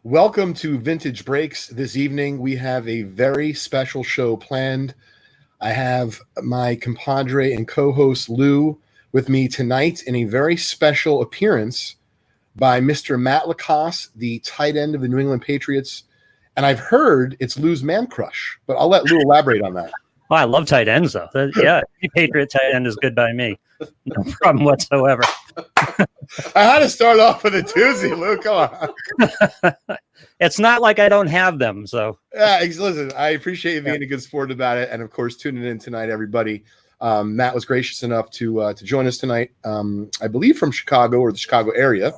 Welcome to Vintage Breaks. This evening, we have a very special show planned. I have my compadre and co-host Lou with me tonight in a very special appearance by Mr. Matt LaCosse, the tight end of the New England Patriots. And I've heard it's Lou's man crush, but I'll let Lou elaborate on that. Oh, I love tight ends, though. Yeah, any Patriot tight end is good by me. No problem whatsoever. I had to start off with a doozy, Lou. Come on. It's not like I don't have them. So yeah, listen, I appreciate you being a good sport about it, and of course, tuning in tonight, everybody. Matt was gracious enough to join us tonight. I believe from Chicago or the Chicago area.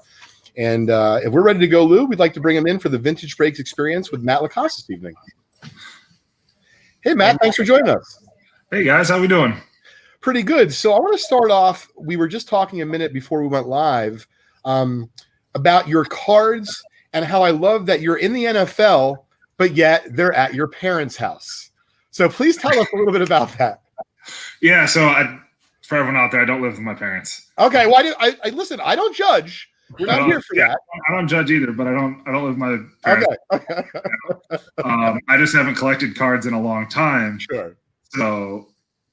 And if we're ready to go, Lou, we'd like to bring him in for the Vintage Breaks experience with Matt LaCosse this evening. Hey, Matt, thanks for joining us. Hey, guys, how we doing? Pretty good. So I want to start off, we were just talking a minute before we went live about your cards and how I love that you're in the NFL, but yet they're at your parents' house. So please tell us a little bit about that. Yeah, so for everyone out there, I don't live with my parents. Okay, well, I listen, I don't judge. We're not here for that. I don't judge either, but I don't live with my parents. Okay. I just haven't collected cards in a long time. Sure. So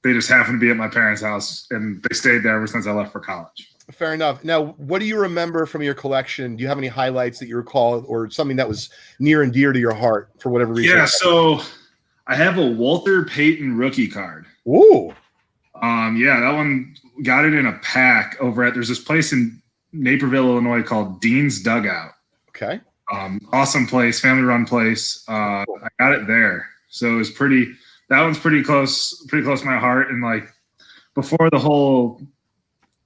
they just happen to be at my parents' house, and they stayed there ever since I left for college. Fair enough. Now, what do you remember from your collection? Do you have any highlights that you recall or something that was near and dear to your heart for whatever reason? Yeah, so I have a Walter Payton rookie card. Ooh. Yeah, that one, got it in a pack over at, there's this place in Naperville, Illinois called Dean's Dugout. Okay. Awesome place, family-run place. I got it there. So it was that one's pretty close to my heart. And like before the whole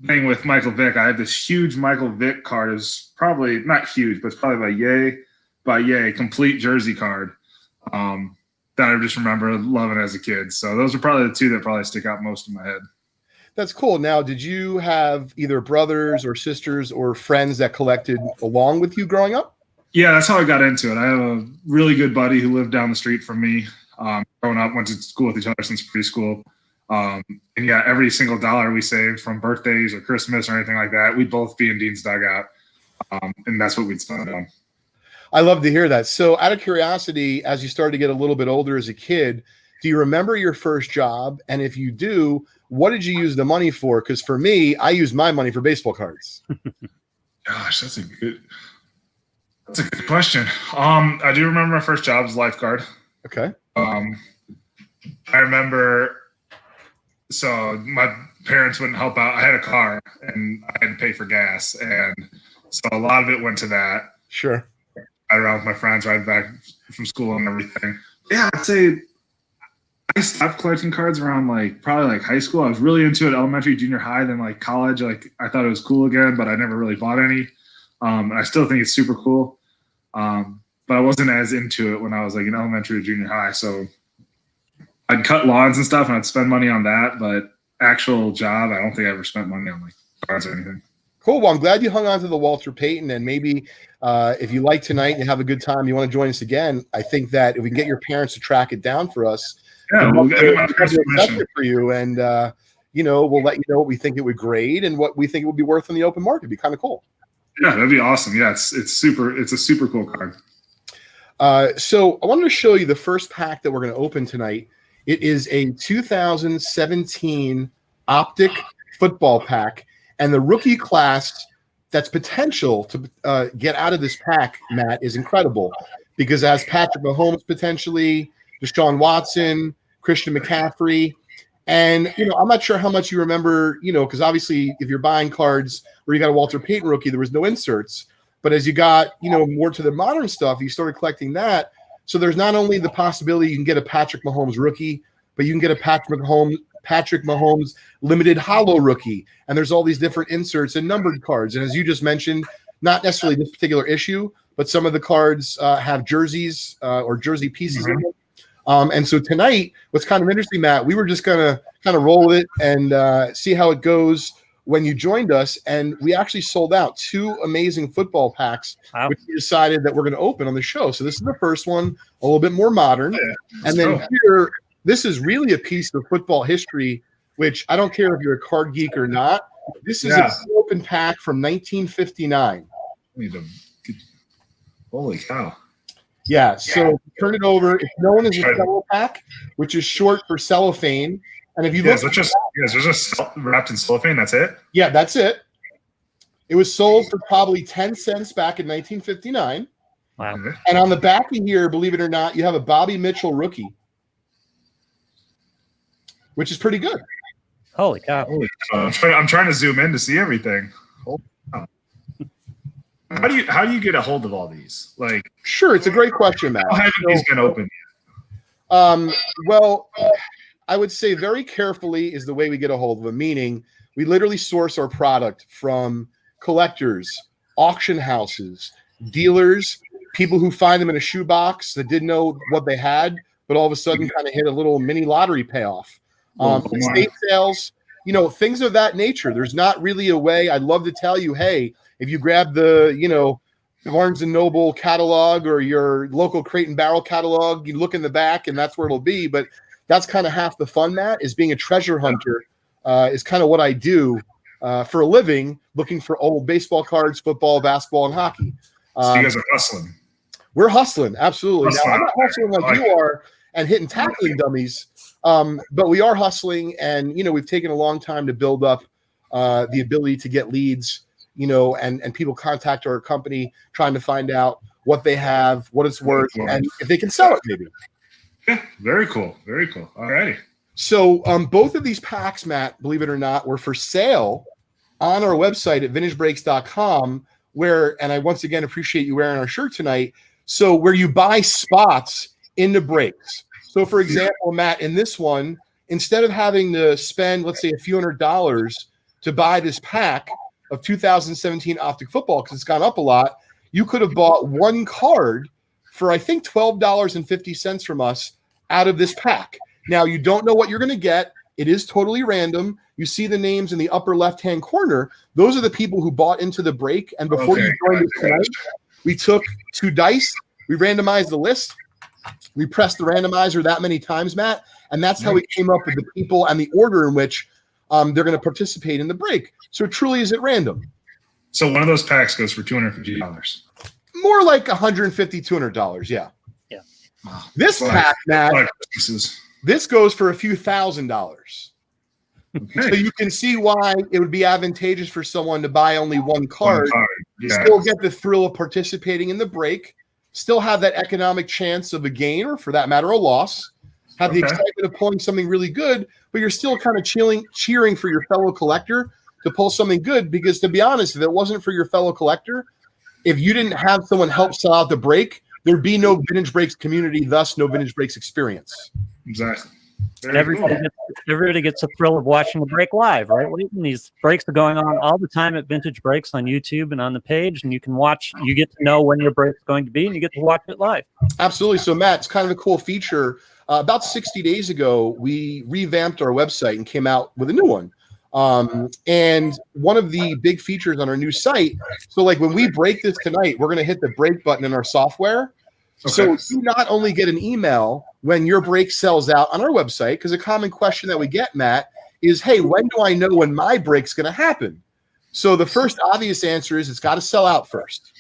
thing with Michael Vick, I had this huge Michael Vick card. It was probably not huge, but it's probably by yay, complete jersey card. That I just remember loving as a kid. So those are probably the two that probably stick out most in my head. That's cool. Now, did you have either brothers or sisters or friends that collected along with you growing up? Yeah, that's how I got into it. I have a really good buddy who lived down the street from me. Growing up, went to school with each other since preschool. And yeah, every single dollar we saved from birthdays or Christmas or anything like that, we'd both be in Dean's Dugout. And that's what we'd spend on. I love to hear that. So out of curiosity, as you started to get a little bit older as a kid, do you remember your first job? And if you do, what did you use the money for? Because for me, I used my money for baseball cards. Gosh, that's a good question. I do remember my first job as lifeguard. Okay. I remember, so my parents wouldn't help out. I had a car and I had to pay for gas. And so a lot of it went to that. Sure. I ride around with my friends, ride back from school and everything. Yeah, I'd say I stopped collecting cards around probably high school. I was really into it, elementary, junior high, then college. I thought it was cool again, but I never really bought any. And I still think it's super cool. But I wasn't as into it when I was in elementary or junior high. So I'd cut lawns and stuff and I'd spend money on that. But actual job, I don't think I ever spent money on cards or anything. Cool. Well, I'm glad you hung on to the Walter Payton, and maybe if you like tonight and you have a good time, you want to join us again. I think that if we can get your parents to track it down for us, we'll get for you, and we'll let you know what we think it would grade and what we think it would be worth in the open market. It'd be kind of cool. Yeah, that'd be awesome. Yeah, it's a super cool card. So I wanted to show you the first pack that we're going to open tonight. It is a 2017 Optic football pack. And the rookie class that's potential to get out of this pack, Matt, is incredible because it has Patrick Mahomes potentially, Deshaun Watson, Christian McCaffrey. And, I'm not sure how much you remember, because obviously if you're buying cards where you got a Walter Payton rookie, there was no inserts. But as you got, more to the modern stuff, you started collecting that. So there's not only the possibility you can get a Patrick Mahomes rookie, but you can get a Patrick Mahomes limited hollow rookie. And there's all these different inserts and numbered cards. And as you just mentioned, not necessarily this particular issue, but some of the cards have jerseys or jersey pieces in them. And so tonight, what's kind of interesting, Matt, we were just going to kind of roll with it and see how it goes when you joined us. And we actually sold out 2 amazing football packs, which we decided that we're going to open on the show. So this is the first one, a little bit more modern. And then here, this is really a piece of football history, which I don't care if you're a card geek or not. This is an open pack from 1959. Holy cow. Yeah, so turn it over. It's known as a cello pack, which is short for cellophane. And if you look, it's just wrapped in cellophane. That's it. Yeah, that's it. It was sold for probably 10 cents back in 1959. Wow. And on the back of here, believe it or not, you have a Bobby Mitchell rookie, which is pretty good. Holy cow! I'm trying to zoom in to see everything. How do you get a hold of all these? Like, sure, it's a great question, Matt. How haven't these been open yet? Well, I would say very carefully is the way we get a hold of them. Meaning, we literally source our product from collectors, auction houses, dealers, people who find them in a shoebox that didn't know what they had, but all of a sudden kind of hit a little mini lottery payoff. Estate sales, things of that nature. There's not really a way. I'd love to tell you, hey, if you grab the, Barnes & Noble catalog or your local Crate and Barrel catalog, you look in the back and that's where it'll be. But that's kind of half the fun, Matt, is being a treasure hunter is kind of what I do for a living, looking for old baseball cards, football, basketball, and hockey. So you guys are hustling. We're hustling, absolutely. Now, I'm not hustling like you are and hitting tackling dummies, but we are hustling, and we've taken a long time to build up the ability to get leads, and people contact our company trying to find out what they have, what it's worth, and if they can sell it, maybe. Yeah, very cool, very cool. All righty. So both of these packs, Matt, believe it or not, were for sale on our website at vintagebreaks.com, and I once again appreciate you wearing our shirt tonight. So where you buy spots in the breaks. So for example, Matt, in this one, instead of having to spend, let's say, a few $100s to buy this pack of 2017 Optic Football, because it's gone up a lot, you could have bought one card for, I think, $12.50 from us out of this pack. Now, you don't know what you're going to get. It is totally random. You see the names in the upper left-hand corner. Those are the people who bought into the break. And before you joined us tonight, we took 2 dice. We randomized the list. We pressed the randomizer that many times, Matt. And that's how we came up with the people and the order in which they're going to participate in the break. So truly is it random. So one of those packs goes for $250. More like $150, $200, yeah. Yeah. Wow. This pack, Matt, this goes for a few $1,000s. Okay. So you can see why it would be advantageous for someone to buy only one card. Yeah. Still get the thrill of participating in the break, still have that economic chance of a gain, or for that matter, a loss, have the excitement of pulling something really good, but you're still kind of cheering for your fellow collector to pull something good, because to be honest, if it wasn't for your fellow collector, if you didn't have someone help sell out the break, there'd be no Vintage Breaks community, thus no Vintage Breaks experience. Exactly. And everybody gets a thrill of watching the break live, right? These breaks are going on all the time at Vintage Breaks on YouTube and on the page, and you can watch. You get to know when your break is going to be, and you get to watch it live. Absolutely. So, Matt, it's kind of a cool feature. About 60 days ago, we revamped our website and came out with a new one. And one of the big features on our new site, so like when we break this tonight, we're going to hit the break button in our software. Okay. So you not only get an email when your break sells out on our website, because a common question that we get, Matt, is, hey, when do I know when my break's going to happen? So the first obvious answer is it's got to sell out first.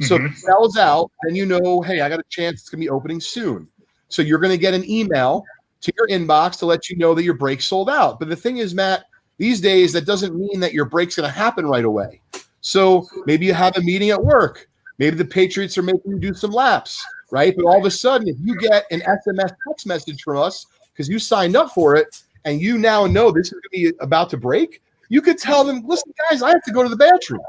So if it sells out, then you know, hey, I got a chance it's going to be opening soon. So you're going to get an email to your inbox to let you know that your break sold out. But the thing is, Matt, these days, that doesn't mean that your break's going to happen right away. So maybe you have a meeting at work. Maybe the Patriots are making you do some laps, right? But all of a sudden, if you get an SMS text message from us because you signed up for it and you now know this is going to be about to break, you could tell them, listen, guys, I have to go to the bathroom.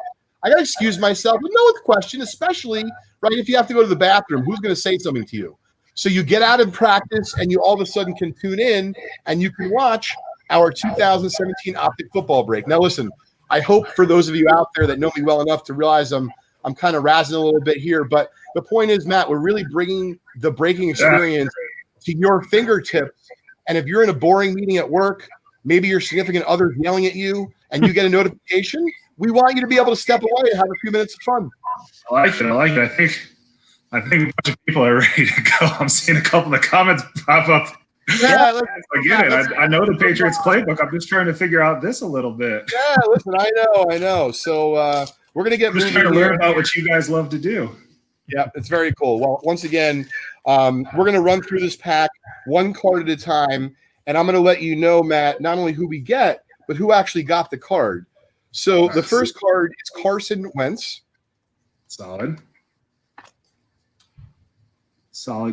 I got to excuse myself. But no question, especially, right, if you have to go to the bathroom, who's going to say something to you? So you get out of practice and you all of a sudden can tune in and you can watch our 2017 Optic Football break. Now, listen, I hope for those of you out there that know me well enough to realize I'm kind of razzing a little bit here, but the point is, Matt, we're really bringing the breaking experience to your fingertips. And if you're in a boring meeting at work, maybe your significant other's yelling at you and you get a notification, we want you to be able to step away and have a few minutes of fun. I like it. I think a bunch of people are ready to go. I'm seeing a couple of comments pop up. Yeah, I get it. I know the Patriots playbook. I'm just trying to figure out this a little bit. Yeah, listen, I know. So we're gonna get just trying to learn about what you guys love to do. Yeah, it's very cool. Well, once again, we're going to run through this pack one card at a time, and I'm going to let you know, Matt, not only who we get, but who actually got the card. So the first card is Carson Wentz. Solid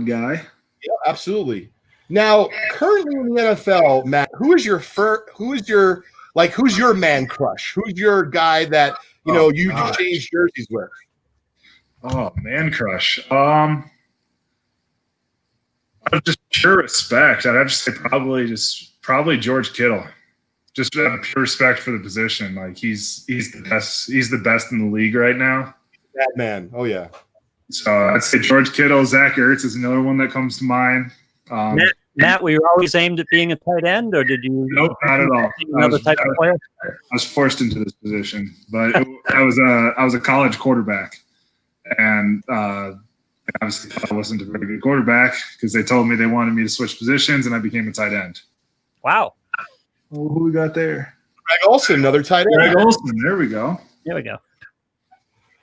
guy. Yeah, absolutely. Now, currently in the NFL, Matt, who's your man crush? Who's your guy that you exchange jerseys with? Oh, man crush. Out of just pure respect, I'd have to say probably George Kittle. Just out of pure respect for the position, like he's the best. He's the best in the league right now. That man. Oh yeah. So I'd say George Kittle. Zach Ertz is another one that comes to mind. Matt, were you always aimed at being a tight end, or did you? Nope, not at all. Another type of player. I was forced into this position, but I was a college quarterback, and obviously I wasn't a very good quarterback because they told me they wanted me to switch positions, and I became a tight end. Wow. Well, who we got there? Greg Olsen, another tight end. Greg Olsen. There we go. There we go.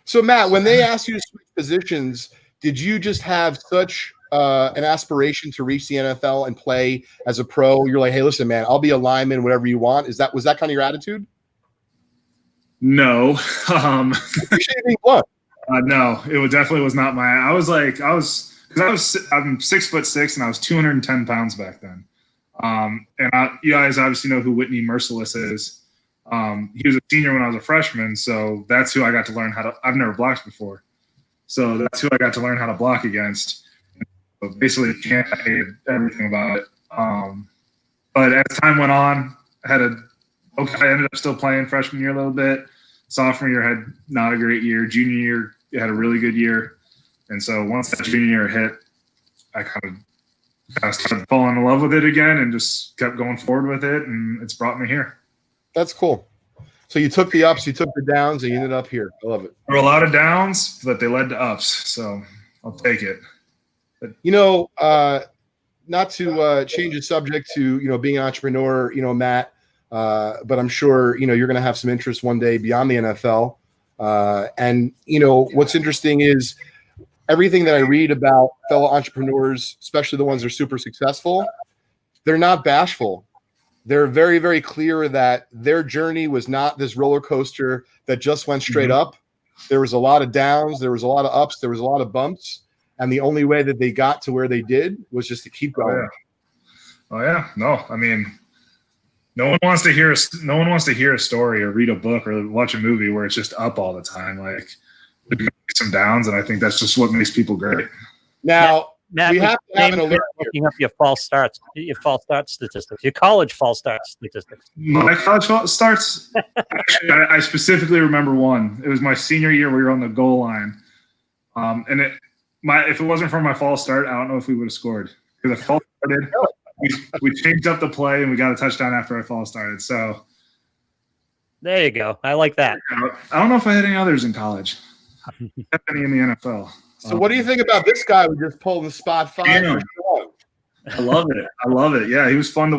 So Matt, when they asked you to switch positions, did you just have such an aspiration to reach the NFL and play as a pro? You're like, hey, listen, man, I'll be a lineman, whatever you want. Was that kind of your attitude? No. No, it definitely was not my. I'm 6'6" and I was 210 pounds back then. You guys obviously know who Whitney Merciless is. He was a senior when I was a freshman, so that's who I got to learn how to. I've never blocked before, so that's who I got to learn how to block against. So basically, I hated everything about it. But as time went on, I ended up still playing freshman year a little bit. Sophomore year had not a great year. Junior year had a really good year, and so once that junior year hit, I kind of started falling in love with it again and just kept going forward with it, and it's brought me here. That's cool. So you took the ups, you took the downs, and you ended up here. I love it. There were a lot of downs, but they led to ups, so I'll take it. But, not to change the subject to, being an entrepreneur, Matt, but I'm sure, you're going to have some interest one day beyond the NFL. And what's interesting is everything that I read about fellow entrepreneurs, especially the ones that are super successful, they're not bashful. They're very, very clear that their journey was not this roller coaster that just went straight up. There was a lot of downs. There was a lot of ups. There was a lot of bumps. And the only way that they got to where they did was just to keep going. Oh yeah. No, I mean, no one wants to hear a story or read a book or watch a movie where it's just up all the time. Like, there's gonna be some downs, and I think that's just what makes people great. Now, Matt, we have to have an alert. Looking up your false start statistics, your college false start statistics. My college false starts. Actually, I specifically remember one. It was my senior year. We were on the goal line, and if it wasn't for my false start, I don't know if we would have scored because I false started. We changed up the play and we got a touchdown after I false started. So there you go. I like that. I don't know if I had any others in college. I had any in the NFL. So what do you think about this guy we just pulled in the spot 5 for Sean? I love it. Yeah, he was fun to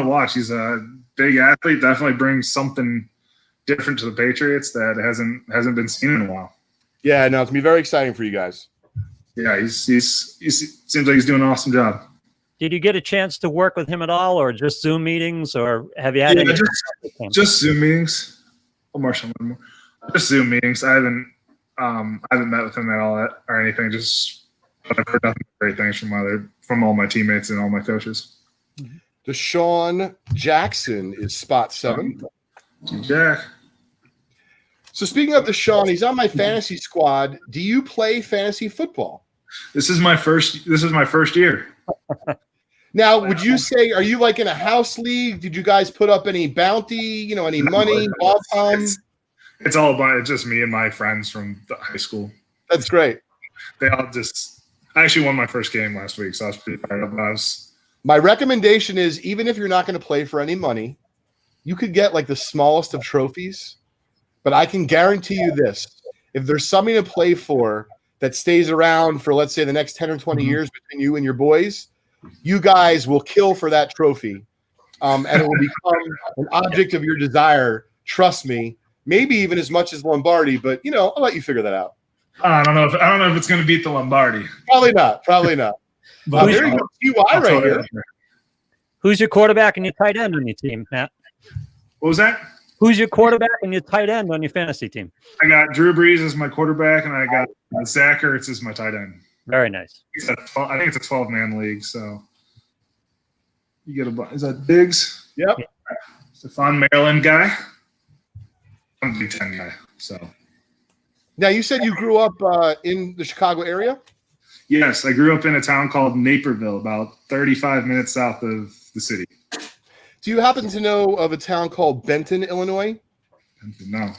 watch. He's a big athlete. Definitely brings something different to the Patriots that hasn't been seen in a while. Yeah, no, it's gonna be very exciting for you guys. Yeah, he seems like he's doing an awesome job. Did you get a chance to work with him at all, or just Zoom meetings, or have you had any? Just Zoom meetings. Just Zoom meetings. I haven't met with him at all or anything. Just I've heard nothing but great things from all my teammates and all my coaches. Deshaun Jackson is spot 7. Jack. So speaking of Deshaun, he's on my fantasy squad. Do you play fantasy football? This is my first year. Now, would you say, are you like in a house league? Did you guys put up any bounty, any money? It's all about it's just me and my friends from the high school. That's great. They all I actually won my first game last week, so I was pretty proud of us. My recommendation is, even if you're not going to play for any money, you could get like the smallest of trophies. But I can guarantee you this: if there's something to play for that stays around for, let's say, the next 10 or 20 years between you and your boys, you guys will kill for that trophy. And it will become an object of your desire. Trust me, maybe even as much as Lombardi, but, I'll let you figure that out. I don't know if it's going to beat the Lombardi. Probably not. But There you go. TY right here. Who's your quarterback and your tight end on your team, Matt? What was that? Who's your quarterback and your tight end on your fantasy team? I got Drew Brees as my quarterback, and I got Zach Ertz as my tight end. Very nice. I think it's a 12-man league, so you get is that Diggs? Yep. Stephon Maryland guy. I'm a Big Ten guy, so. Now, you said you grew up in the Chicago area? Yes, I grew up in a town called Naperville, about 35 minutes south of the city. Do you happen to know of a town called Benton, Illinois? No.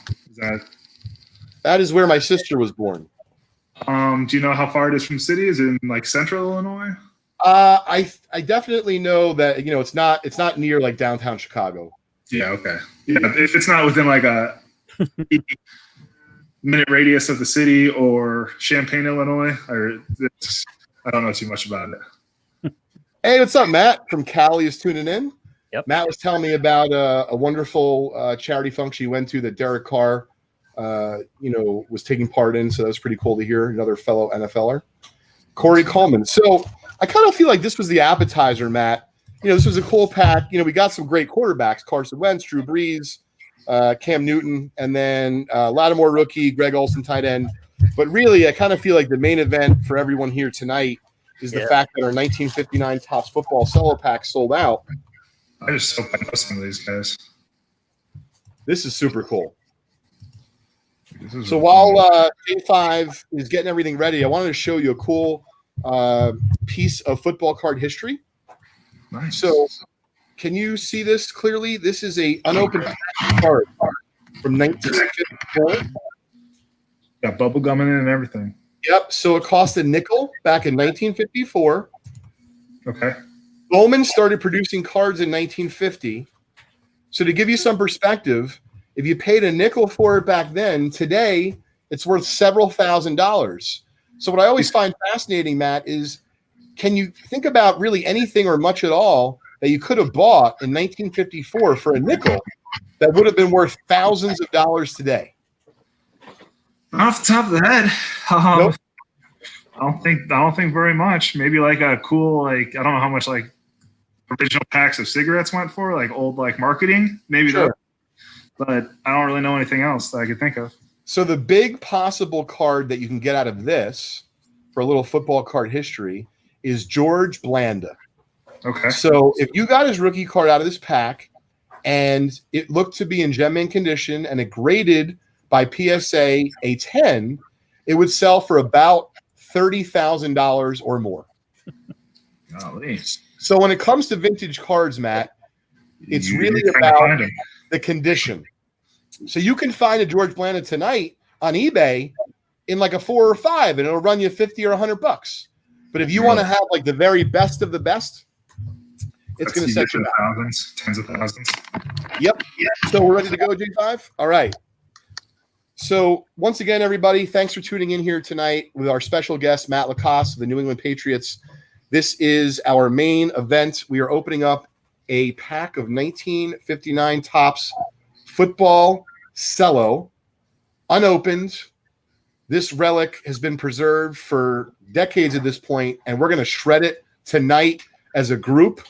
That is where my sister was born. Do you know how far it is from the city? Is it in like central Illinois? I definitely know that it's not near like downtown Chicago. Yeah, okay. Yeah, if it's not within like a minute radius of the city or Champaign, Illinois, I don't know too much about it. Hey, what's up, Matt from Cali is tuning in. Yep. Matt was telling me about a wonderful charity function he went to that Derek Carr, was taking part in. So that was pretty cool to hear. Another fellow NFLer, Corey Coleman. So I kind of feel like this was the appetizer, Matt. This was a cool pack. We got some great quarterbacks: Carson Wentz, Drew Brees, Cam Newton, and then Lattimore rookie, Greg Olsen tight end. But really, I kind of feel like the main event for everyone here tonight is the fact that our 1959 Topps Football Cello Pack sold out. I just hope I know some of these guys. This is super cool. So while J5 is getting everything ready, I wanted to show you a cool piece of football card history. Nice. So can you see this clearly? This is a unopened card from 1954. Got bubble gum in it and everything. Yep. So it cost a nickel back in 1954. Okay. Bowman started producing cards in 1950. So to give you some perspective, if you paid a nickel for it back then, today it's worth several $1,000s. So what I always find fascinating, Matt, is can you think about really anything or much at all that you could have bought in 1954 for a nickel that would have been worth thousands of dollars today? Off the top of the head, Nope. I don't think very much. Maybe like a cool, I don't know how much original packs of cigarettes went for, old marketing. Maybe Sure. that. But I don't really know anything else that I could think of. So the big possible card that you can get out of this for a little football card history is George Blanda. Okay. So if you got his rookie card out of this pack and it looked to be in gem mint condition and it graded by PSA a 10, it would sell for about $30,000 or more. Golly. So when it comes to vintage cards, Matt, it's really about the condition. So you can find a George Blanda tonight on eBay in a 4 or 5, and it'll run you $50 or $100. But if you want to have the very best of the best, it's going to set you back. Thousands, tens of thousands. Yep. So we're ready to go, J5? All right. So once again, everybody, thanks for tuning in here tonight with our special guest, Matt LaCosse of the New England Patriots. This is our main event. We are opening up a pack of 1959 Topps Football Cello, unopened. This relic has been preserved for decades at this point, and we're going to shred it tonight as a group.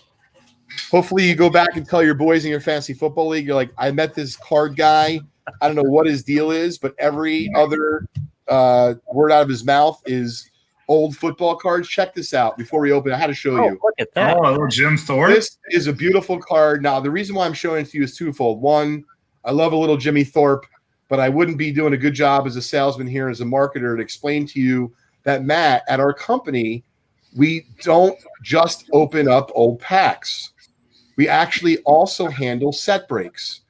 Hopefully you go back and tell your boys in your fantasy football league, you're like, I met this card guy. I don't know what his deal is, but every other word out of his mouth is old football cards. Check this out before we open. I had to show you. Look at that. Oh, a little Jim Thorpe. This is a beautiful card. Now, the reason why I'm showing it to you is twofold. One, I love a little Jimmy Thorpe, but I wouldn't be doing a good job as a salesman here, as a marketer, to explain to you that, Matt, at our company, we don't just open up old packs. We actually also handle set breaks.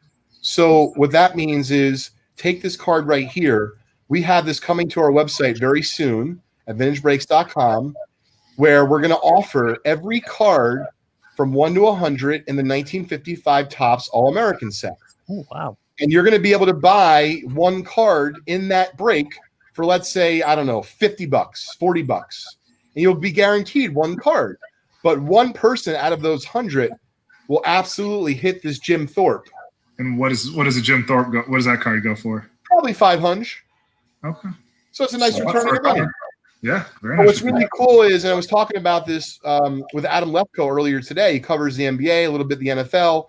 So what that means is take this card right here. We have this coming to our website very soon at vintagebreaks.com, where we're going to offer every card from 1 to 100 in the 1955 Topps All-American set. Oh, wow. And you're going to be able to buy one card in that break for, let's say, I don't know, $50, $40. And you'll be guaranteed one card. But one person out of those 100 will absolutely hit this Jim Thorpe. And what does a Jim Thorpe go? What does that card go for? Probably 500. Okay. So it's a nice return on investment. Yeah, very But nice. what's really cool is, and I was talking about this with Adam Lefko earlier today. He covers the NBA, a little bit the NFL.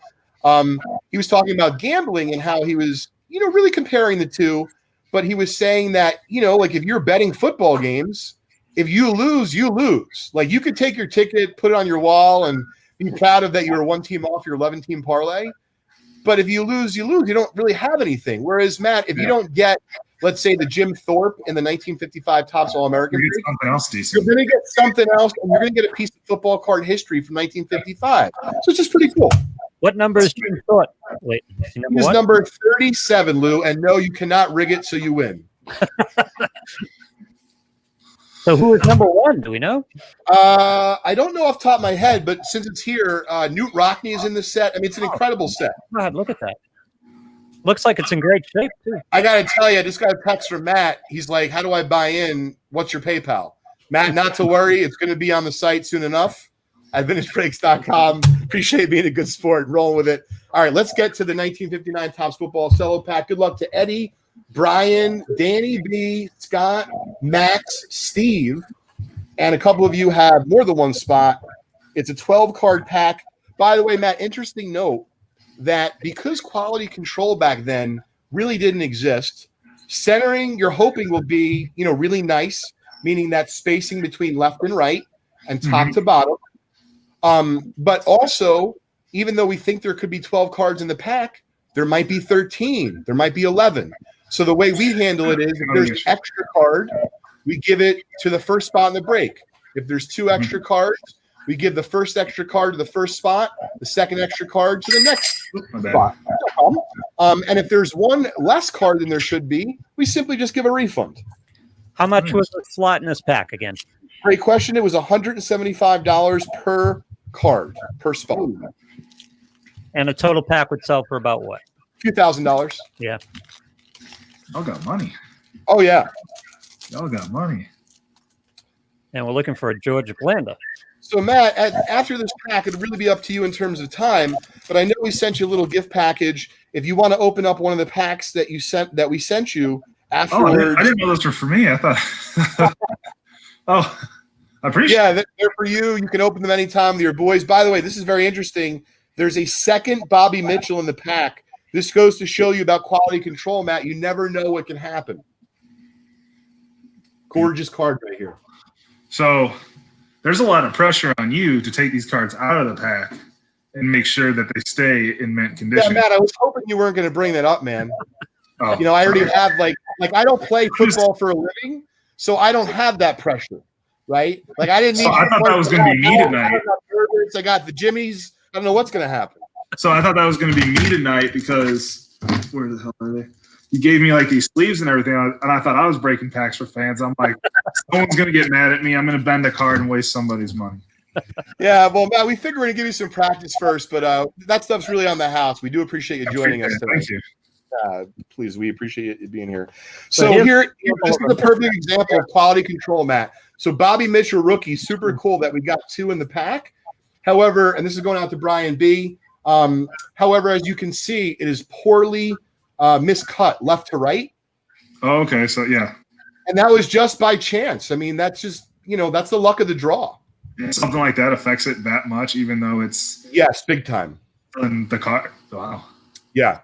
He was talking about gambling and how he was, really comparing the two. But he was saying that, like if you're betting football games, if you lose, you lose. Like you could take your ticket, put it on your wall, and be proud of that you were one team off your 11-team parlay. But if you lose, you lose. You don't really have anything. Whereas, Matt, if you don't get, let's say, the Jim Thorpe in the 1955 Topps All-American, you get something else decent. you're going to get something else, and you're going to get a piece of football card history from 1955. So it's just pretty cool. What number is Jim Thorpe? Wait, He's number 37, Lou, and no, you cannot rig it so you win. So who is number 1? Do we know? I don't know off the top of my head, but since it's here, Newt Rockney is in the set. I mean, it's an incredible set. God, look at that. Looks like it's in great shape, too. I got to tell you, I just got a text from Matt. He's like, how do I buy in? What's your PayPal? Matt, not to worry. It's going to be on the site soon enough at VintageBreaks.com. Appreciate being a good sport and rolling with it. All right, let's get to the 1959 Topps Football Cello Pack. Good luck to Eddie, Brian, Danny B, Scott, Max, Steve, and a couple of you have more than one spot. It's a 12-card pack. By the way, Matt, interesting note that because quality control back then really didn't exist, centering you're hoping will be, really nice, meaning that spacing between left and right and top to bottom. But also, even though we think there could be 12 cards in the pack, there might be 13, there might be 11. So the way we handle it is if there's an extra card, we give it to the first spot in the break. If there's 2 extra cards, we give the first extra card to the first spot, the second extra card to the next spot. And if there's one less card than there should be, we simply just give a refund. How much was the slot in this pack again? Great question. It was $175 per card, per spot. And a total pack would sell for about what? A few $1,000. Yeah. Y'all got money. Oh, yeah. Y'all got money. And we're looking for a George Blanda. So, Matt, after this pack, it'll really be up to you in terms of time. But I know we sent you a little gift package. If you want to open up one of the packs that we sent you afterwards. I didn't know those were for me. I thought. Oh, I appreciate. Yeah, they're for you. You can open them anytime with your boys. By the way, this is very interesting. There's a second Bobby Mitchell in the pack. This goes to show you about quality control, Matt. You never know what can happen. Gorgeous card right here. So there's a lot of pressure on you to take these cards out of the pack and make sure that they stay in mint condition. Yeah, Matt, I was hoping you weren't going to bring that up, man. Oh, I already have like I don't play football for a living, so I don't have that pressure, right? Like I didn't need. So I thought that was going to be me tonight. I got the Jimmies. I don't know what's going to happen. So I thought that was going to be me tonight because where the hell are they? You gave me like these sleeves and everything, and I thought I was breaking packs for fans. I'm like, someone's going to get mad at me. I'm going to bend a card and waste somebody's money. Yeah, well, Matt, we figure we're going to give you some practice first, but that stuff's really on the house. We do appreciate you joining us today. Thank you. Please, we appreciate you being here. So here, this is a perfect example of quality control, Matt. So Bobby Mitchell, rookie, super cool that we got 2 in the pack. However, and this is going out to Brian B. However, as you can see, it is poorly miscut left to right. Oh, okay. So, yeah. And that was just by chance. I mean, that's just, that's the luck of the draw. Something like that affects it that much, even though it's. Yes, big time. In the card. Wow. Yeah.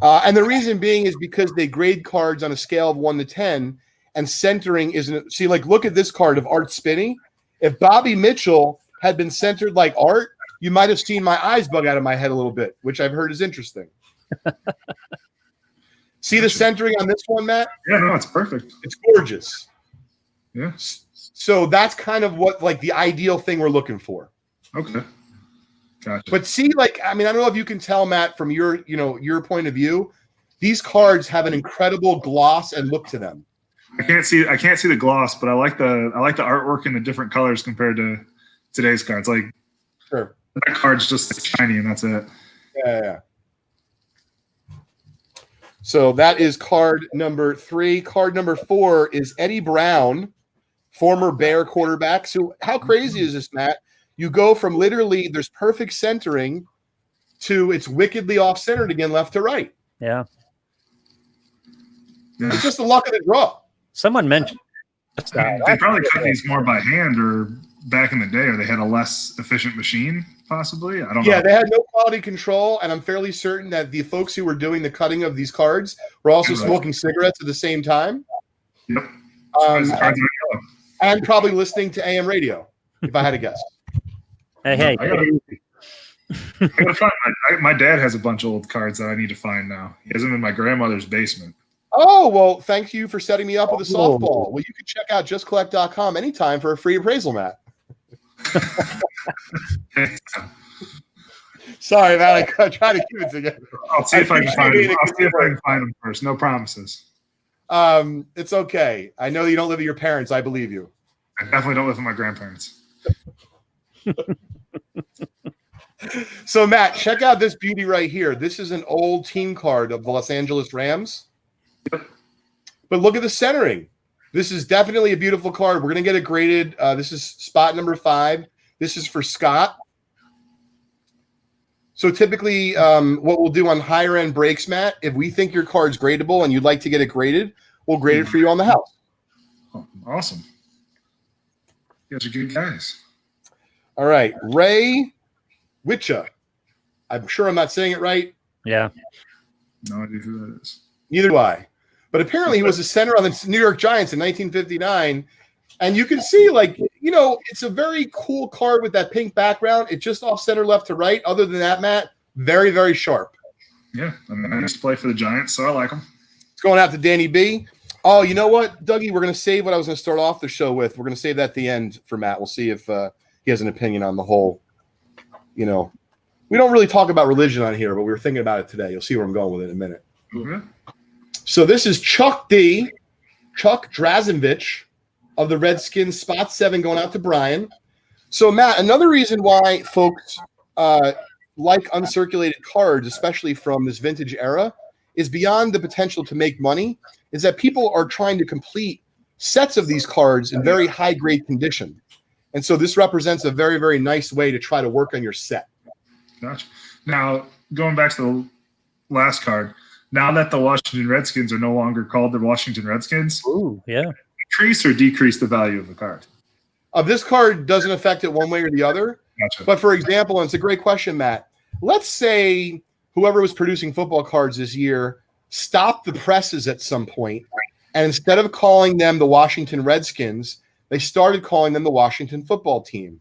And the reason being is because they grade cards on a scale of 1 to 10, and centering isn't. See, like, look at this card of Art Spinney. If Bobby Mitchell had been centered like Art, you might have seen my eyes bug out of my head a little bit, which I've heard is interesting. See the centering on this one, Matt? Yeah, no, it's perfect. It's gorgeous. Yeah. So that's kind of what, like, the ideal thing we're looking for. Okay. Gotcha. But see, like, I mean, I don't know if you can tell, Matt, from your point of view, these cards have an incredible gloss and look to them. I can't see the gloss, but I like the artwork in the different colors compared to today's cards. Like, sure, that card's just shiny and that's it. Yeah. So that is card number 3. Card number 4 is Eddie Brown, former Bear quarterback. So how crazy is this, Matt? You go from literally there's perfect centering to it's wickedly off-centered again, left to right. Yeah. Yeah. It's just the luck of the draw. Someone mentioned They probably cut these more by hand, or back in the day, or they had a less efficient machine, possibly. I don't know. Yeah, they had no quality control, and I'm fairly certain that the folks who were doing the cutting of these cards were also smoking cigarettes at the same time. Yep. And probably listening to AM radio, if I had to guess. Hey. I gotta find my dad has a bunch of old cards that I need to find now. He has them in my grandmother's basement. Oh, well, thank you for setting me up with a softball. Well, you can check out justcollect.com anytime for a free appraisal, Matt. Sorry, Matt. I try to keep it together. I'll see if I can find them first. No promises. It's okay. I know you don't live with your parents. I believe you. I definitely don't live with my grandparents. So, Matt, check out this beauty right here. This is an old team card of the Los Angeles Rams. Yep. But look at the centering. This is definitely a beautiful card. We're going to get it graded. This is spot number 5. This is for Scott. So typically what we'll do on higher end breaks, Matt, if we think your card's gradable and you'd like to get it graded, we'll grade it for you on the house. Oh, awesome. You guys are good guys. All right. Ray Witcha. I'm sure I'm not saying it right. Yeah. No idea who that is. Neither do I. But apparently he was a center on the New York Giants in 1959. And you can see, like, it's a very cool card with that pink background. It's just off center left to right. Other than that, Matt, very, very sharp. Yeah. I used to play for the Giants, so I like them. It's going out to Danny B. Oh, you know what, Dougie? We're going to save what I was going to start off the show with. We're going to save that at the end for Matt. We'll see if he has an opinion on the whole, we don't really talk about religion on here, but we were thinking about it today. You'll see where I'm going with it in a minute. Mm-hmm. So this is Chuck Drazenvich of the Redskins, spot 7 going out to Brian. So, Matt, another reason why folks like uncirculated cards, especially from this vintage era, is beyond the potential to make money, is that people are trying to complete sets of these cards in very high-grade condition. And so this represents a very, very nice way to try to work on your set. Gotcha. Now, going back to the last card, now that the Washington Redskins are no longer called the Washington Redskins, increase or decrease the value of the card? This card doesn't affect it one way or the other. Gotcha. But for example, and it's a great question, Matt, let's say whoever was producing football cards this year stopped the presses at some point, and instead of calling them the Washington Redskins, they started calling them the Washington Football Team.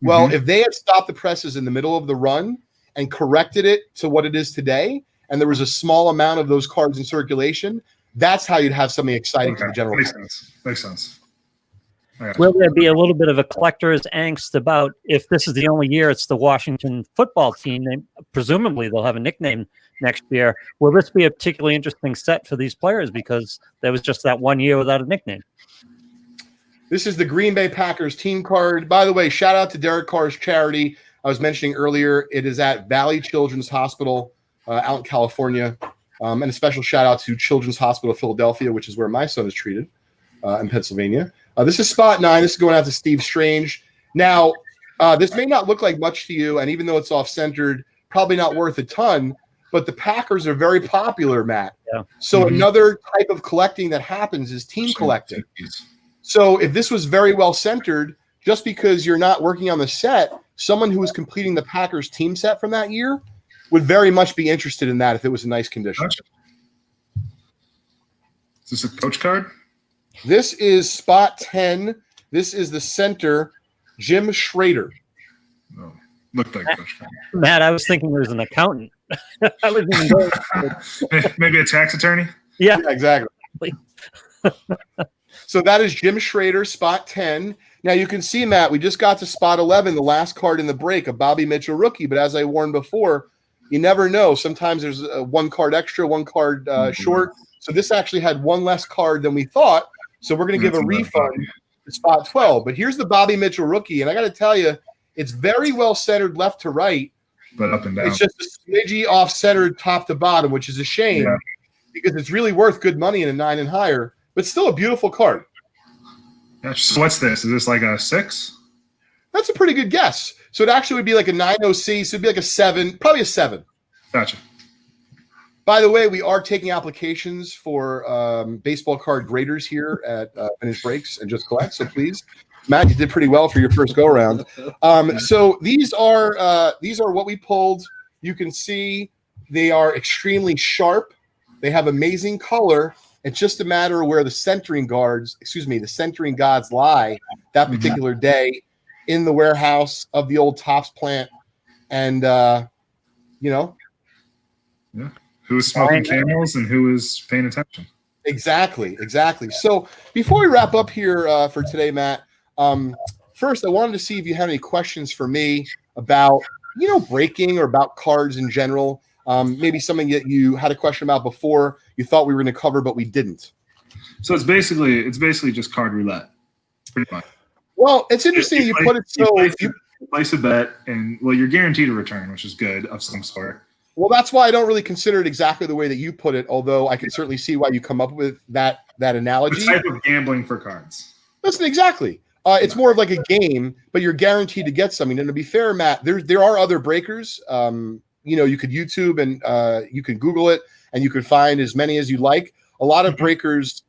Well, if they had stopped the presses in the middle of the run and corrected it to what it is today, and there was a small amount of those cards in circulation, that's how you'd have something exciting to the general public. Makes sense. Will there be a little bit of a collector's angst about if this is the only year it's the Washington Football Team? Presumably they'll have a nickname next year. Will this be a particularly interesting set for these players because there was just that one year without a nickname? This is the Green Bay Packers team card. By the way, shout out to Derek Carr's charity. I was mentioning earlier, it is at Valley Children's Hospital out in California. And a special shout out to Children's Hospital of Philadelphia, which is where my son is treated in Pennsylvania. This is spot 9. This is going out to Steve Strange. Now, this may not look like much to you, and even though it's off-centered, probably not worth a ton, but the Packers are very popular, Matt. Yeah. So another type of collecting that happens is team collecting. So if this was very well centered, just because you're not working on the set, someone who is completing the Packers team set from that year would very much be interested in that if it was in nice condition. Gotcha. Is this a coach card? This is spot 10. This is the center, Jim Schrader. No, looked like coach card. Matt, I was thinking there was an accountant. I was even Maybe a tax attorney? Yeah, exactly. So that is Jim Schrader, spot 10. Now you can see, Matt, we just got to spot 11, the last card in the break, a Bobby Mitchell rookie. But as I warned before, you never know. Sometimes there's one card extra, one card short. So this actually had one less card than we thought. So we're going to give a refund to spot 12. But here's the Bobby Mitchell rookie. And I got to tell you, it's very well centered left to right. But up and down. It's just a smidgy off-centered top to bottom, which is a shame because it's really worth good money in a 9 and higher. But still a beautiful card. So what's this? Is this like a 6? That's a pretty good guess. So it actually would be like a 9 OC. So it'd be like a 7, probably a 7. Gotcha. By the way, we are taking applications for baseball card graders here at Vintage Breaks and Just Collect. So please, Matt, you did pretty well for your first go around. So these are what we pulled. You can see they are extremely sharp. They have amazing color. It's just a matter of where the centering gods lie that particular day in the warehouse of the old Topps plant. And, Yeah. Who was smoking Camels and who was paying attention. Exactly. So before we wrap up here for today, Matt, first I wanted to see if you had any questions for me about, breaking or about cards in general. Maybe something that you had a question about before you thought we were going to cover, but we didn't. So it's basically just card roulette, pretty much. Well, it's interesting you put it so. You place a bet, and you're guaranteed a return, which is good of some sort. Well, that's why I don't really consider it exactly the way that you put it, although I can certainly see why you come up with that analogy. The type of gambling for cards. Listen, exactly. It's more of like a game, but you're guaranteed to get something. And to be fair, Matt, there are other breakers. You could YouTube and you can Google it, and you could find as many as you like. A lot of breakers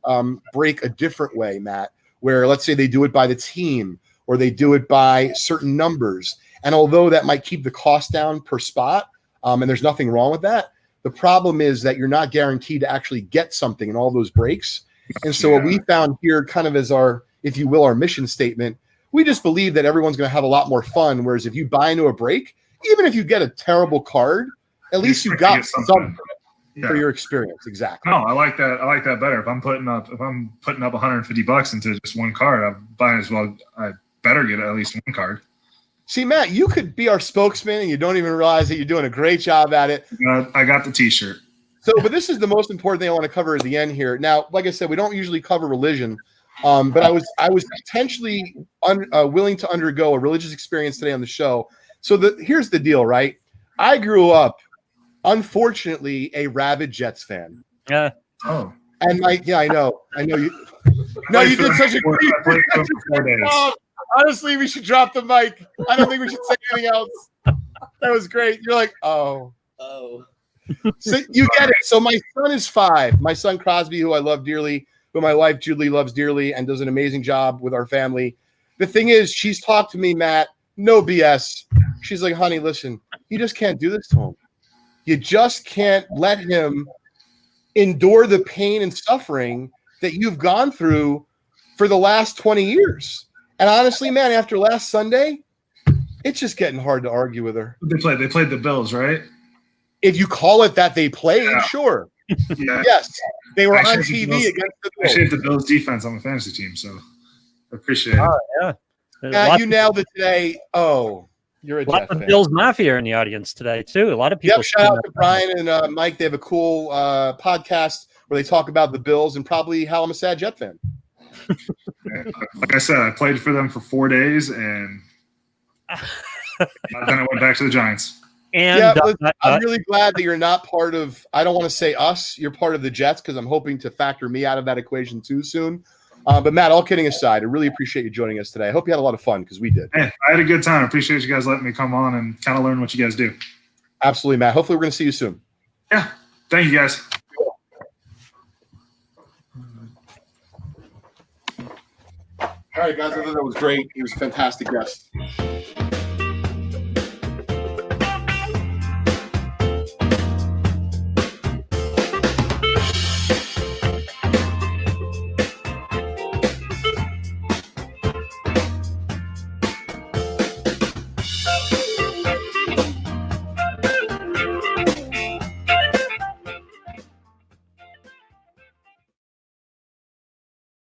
break a different way, Matt, where let's say they do it by the team or they do it by certain numbers. And although that might keep the cost down per spot, and there's nothing wrong with that, the problem is that you're not guaranteed to actually get something in all those breaks. And so what we found here kind of as our, if you will, our mission statement, we just believe that everyone's going to have a lot more fun. Whereas if you buy into a break, even if you get a terrible card, at least you got something for your experience. Exactly. No, I like that. I like that better. If I'm putting up $150 into just one card, I better get at least one card. See, Matt, you could be our spokesman and you don't even realize that you're doing a great job at it. I got the t-shirt. So, but this is the most important thing I want to cover at the end here. Now, like I said, we don't usually cover religion, but I was potentially willing to undergo a religious experience today on the show. So here's the deal, right? I grew up, unfortunately, a rabid Jets fan. Yeah. Oh. And I know you. No, you did such a great job. Honestly, we should drop the mic. I don't think we should say anything else. That was great. You're like, oh. So you get it. So my son is 5. My son Crosby, who I love dearly, who my wife Julie loves dearly and does an amazing job with our family. The thing is, she's talked to me, Matt, no BS. She's like, honey, listen, you just can't do this to him. You just can't let him endure the pain and suffering that you've gone through for the last 20 years. And honestly, man, after last Sunday, it's just getting hard to argue with her. They played the Bills, right? If you call it that they played, sure. Yeah. Yes. They were on TV against the Bills. I shaped the Bills defense on the fantasy team, so I appreciate it. Oh, yeah. Matt, you nailed it today. Oh, you're a lot Jet of fan. Bills Mafia in the audience today, too. A lot of people. Yep, shout out to Brian and Mike. They have a cool podcast where they talk about the Bills and probably how I'm a sad Jet fan. Like I said, I played for them for 4 days, and then I went back to the Giants. And I'm really glad that you're not part of, I don't want to say us, you're part of the Jets, because I'm hoping to factor me out of that equation too soon. But Matt, all kidding aside, I really appreciate you joining us today. I hope you had a lot of fun, because we did. Hey, I had a good time. I appreciate you guys letting me come on and kind of learn what you guys do. Absolutely, Matt. Hopefully we're going to see you soon. Yeah. Thank you, guys. All right, guys, I thought that was great. He was a fantastic guest.